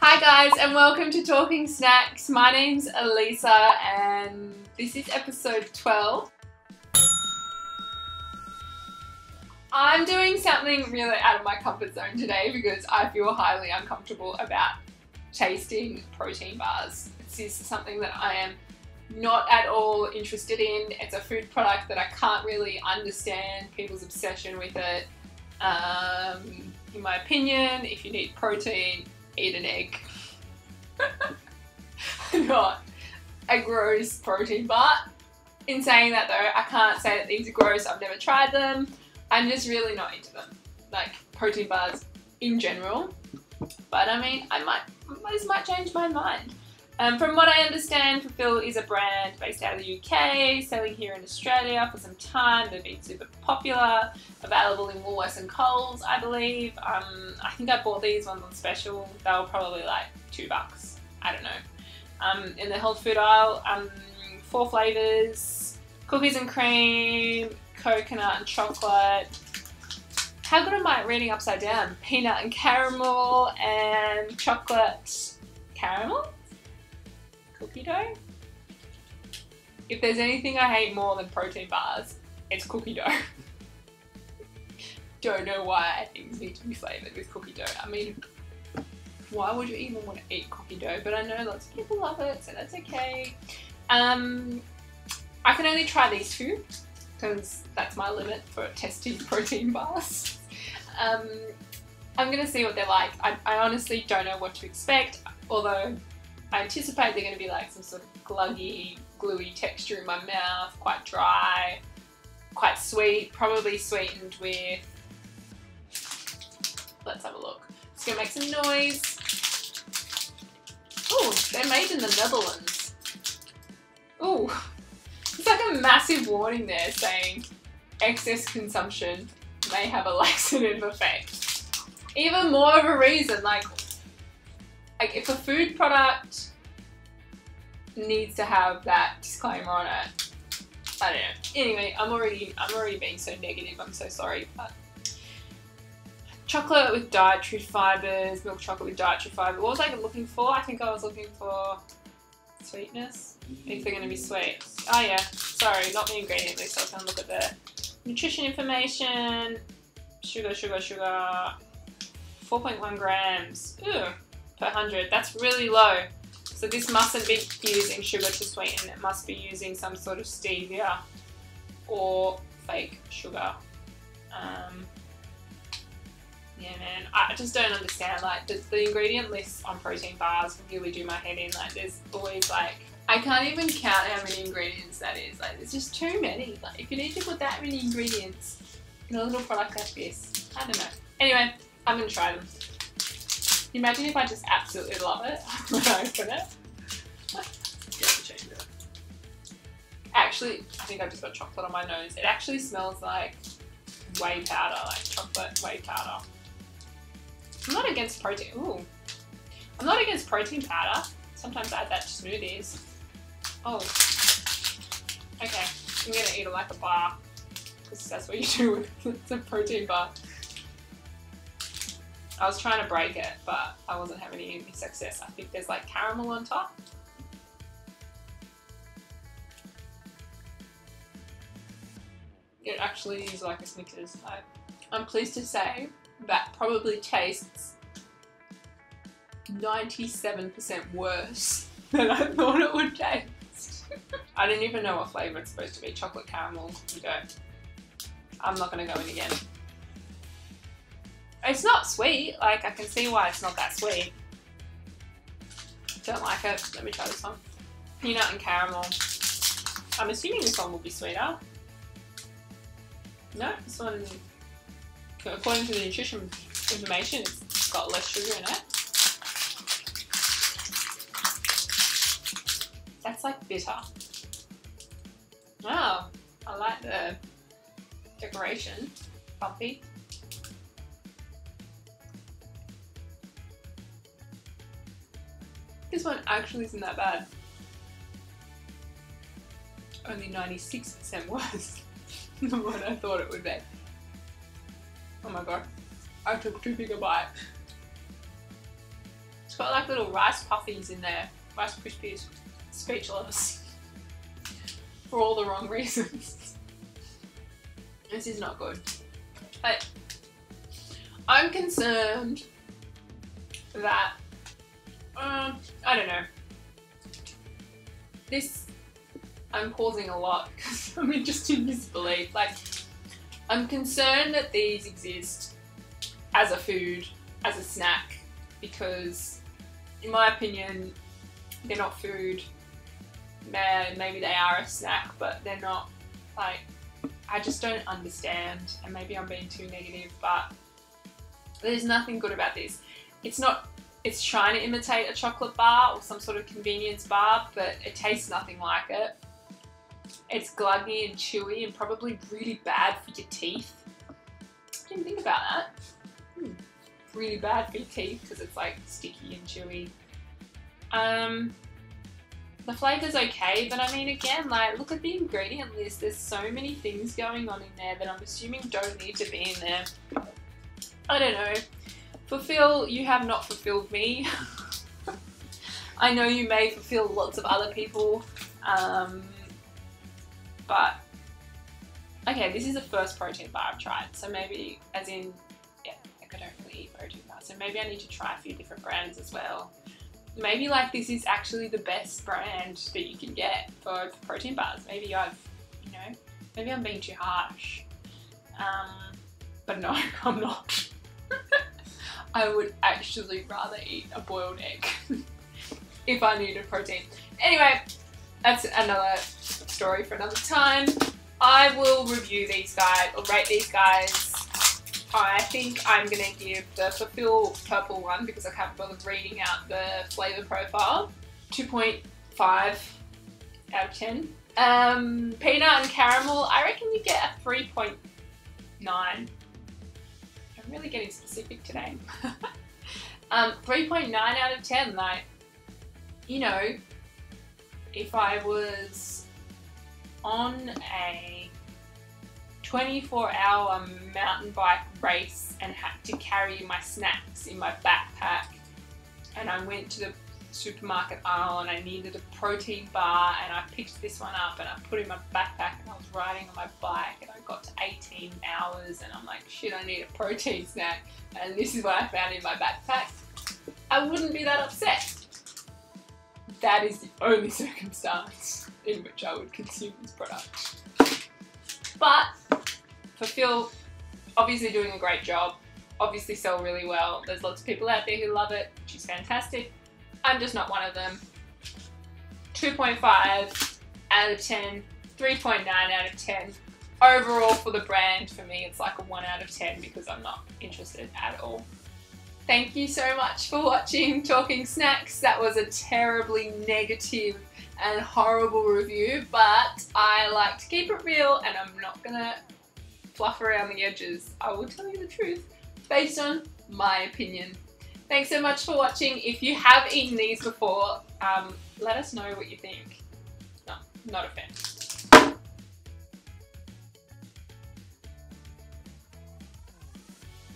Hi guys and welcome to Talking Snacks. My name's Elisa and this is episode 12. I'm doing something really out of my comfort zone today because I feel highly uncomfortable about tasting protein bars. This is something that I am not at all interested in. It's a food product that I can't really understand people's obsession with it. In my opinion, if you need protein, eat an egg. Not a gross protein bar. In saying that though, I can't say that these are gross. I've never tried them. I'm just really not into them. Like protein bars in general. But I mean, this might change my mind. From what I understand, FULFIL is a brand based out of the UK, selling here in Australia for some time. They've been super popular, available in Woolworths and Coles, I believe. I think I bought these ones on special. They were probably like $2. I don't know. In the health food aisle, 4 flavours, cookies and cream, coconut and chocolate. How good am I at reading upside down? Peanut and caramel and chocolate caramel? Cookie dough? If there's anything I hate more than protein bars, it's cookie dough. Don't know why things need to be flavoured with cookie dough. I mean, why would you even want to eat cookie dough? But I know lots of people love it, so that's okay. I can only try these 2 because that's my limit for testing protein bars. I'm going to see what they're like. I honestly don't know what to expect, although I anticipate they're going to be like some sort of gluggy, gluey texture in my mouth, quite dry, quite sweet, probably sweetened with, let's have a look. It's going to make some noise. Oh, they're made in the Netherlands. Oh, it's like a massive warning there saying excess consumption may have a laxative effect. Even more of a reason, like if a food product needs to have that disclaimer on it, I don't know. Anyway, I'm already being so negative. I'm so sorry. But chocolate with dietary fibers, milk chocolate with dietary fiber. What was I looking for? I think I was looking for sweetness. If they're going to be sweet. Oh yeah. Sorry, not the ingredient list. I was going to look at the nutrition information. Sugar. 4.1 grams. Ew. Per 100. That's really low. So this mustn't be using sugar to sweeten. It must be using some sort of stevia or fake sugar. Yeah, man. I just don't understand. Like the ingredient lists on protein bars really do my head in. Like there's always like, I can't even count how many ingredients that is. Like there's just too many. Like if you need to put that many ingredients in a little product like this, I don't know. Anyway, I'm gonna try them. Imagine if I just absolutely love it when I open it. Actually, I think I just got chocolate on my nose. It actually smells like whey powder, like chocolate whey powder. I'm not against protein. Ooh. I'm not against protein powder. Sometimes I add that to smoothies. Oh. Okay. I'm gonna eat it like a bar. Because that's what you do with a protein bar. I was trying to break it, but I wasn't having any success. I think there's like caramel on top. It actually is like a Snickers. I'm pleased to say that probably tastes 97% worse than I thought it would taste. I didn't even know what flavour it's supposed to be. Chocolate caramel, you don't. I'm not going to go in again. It's not sweet, like I can see why it's not that sweet. Don't like it. Let me try this one. Peanut and caramel. I'm assuming this one will be sweeter. No, this one, according to the nutrition information, it's got less sugar in it. That's like bitter. Oh, I like the decoration. Bumpy. This one actually isn't that bad. Only 96% worse than what I thought it would be. Oh my god. I took too big a bite. It's got like little rice puffies in there. Rice Krispies. Speechless. For all the wrong reasons. This is not good. But I'm concerned that, I don't know. This, I'm pausing a lot because I'm just in disbelief. Like, I'm concerned that these exist as a food, as a snack, because in my opinion, they're not food. Maybe they are a snack, but they're not, like, I just don't understand, and maybe I'm being too negative, but there's nothing good about this. It's trying to imitate a chocolate bar or some sort of convenience bar, but it tastes nothing like it. It's gluggy and chewy and probably really bad for your teeth. I didn't think about that. Really bad for your teeth because it's like sticky and chewy. The flavour's okay, but I mean, again, like, look at the ingredient list. There's so many things going on in there that I'm assuming don't need to be in there. I don't know. Fulfill, you have not fulfilled me. I know you may fulfill lots of other people, but okay, this is the first protein bar I've tried, so maybe, as in, yeah, like I don't really eat protein bars, so maybe I need to try a few different brands as well. Maybe like this is actually the best brand that you can get for protein bars. Maybe I've, you know, maybe I'm being too harsh. But no, I'm not. I would actually rather eat a boiled egg if I needed protein. Anyway, that's another story for another time. I will review these guys, or rate these guys. I think I'm going to give the Fulfill purple one, because I can't bother reading out the flavour profile, 2.5 out of 10. Peanut and caramel, I reckon you get a 3.9. I'm really getting specific today. 3.9 out of 10, like, you know, if I was on a 24-hour mountain bike race and had to carry my snacks in my backpack, and I went to the supermarket aisle and I needed a protein bar, and I picked this one up and I put it in my backpack, and I was riding on my bike and I got to 18 hours and I'm like, shit, I need a protein snack, and this is what I found in my backpack, I wouldn't be that upset. That is the only circumstance in which I would consume this product. But Fulfill, obviously doing a great job, obviously sell really well. There's lots of people out there who love it, which is fantastic. I'm just not one of them. 2.5 out of 10, 3.9 out of 10. Overall for the brand, for me, it's like a 1 out of 10 because I'm not interested at all. Thank you so much for watching Talking Snacks. That was a terribly negative and horrible review, but I like to keep it real and I'm not gonna fluff around the edges. I will tell you the truth based on my opinion. Thanks so much for watching. If you have eaten these before, let us know what you think. No, not a fan.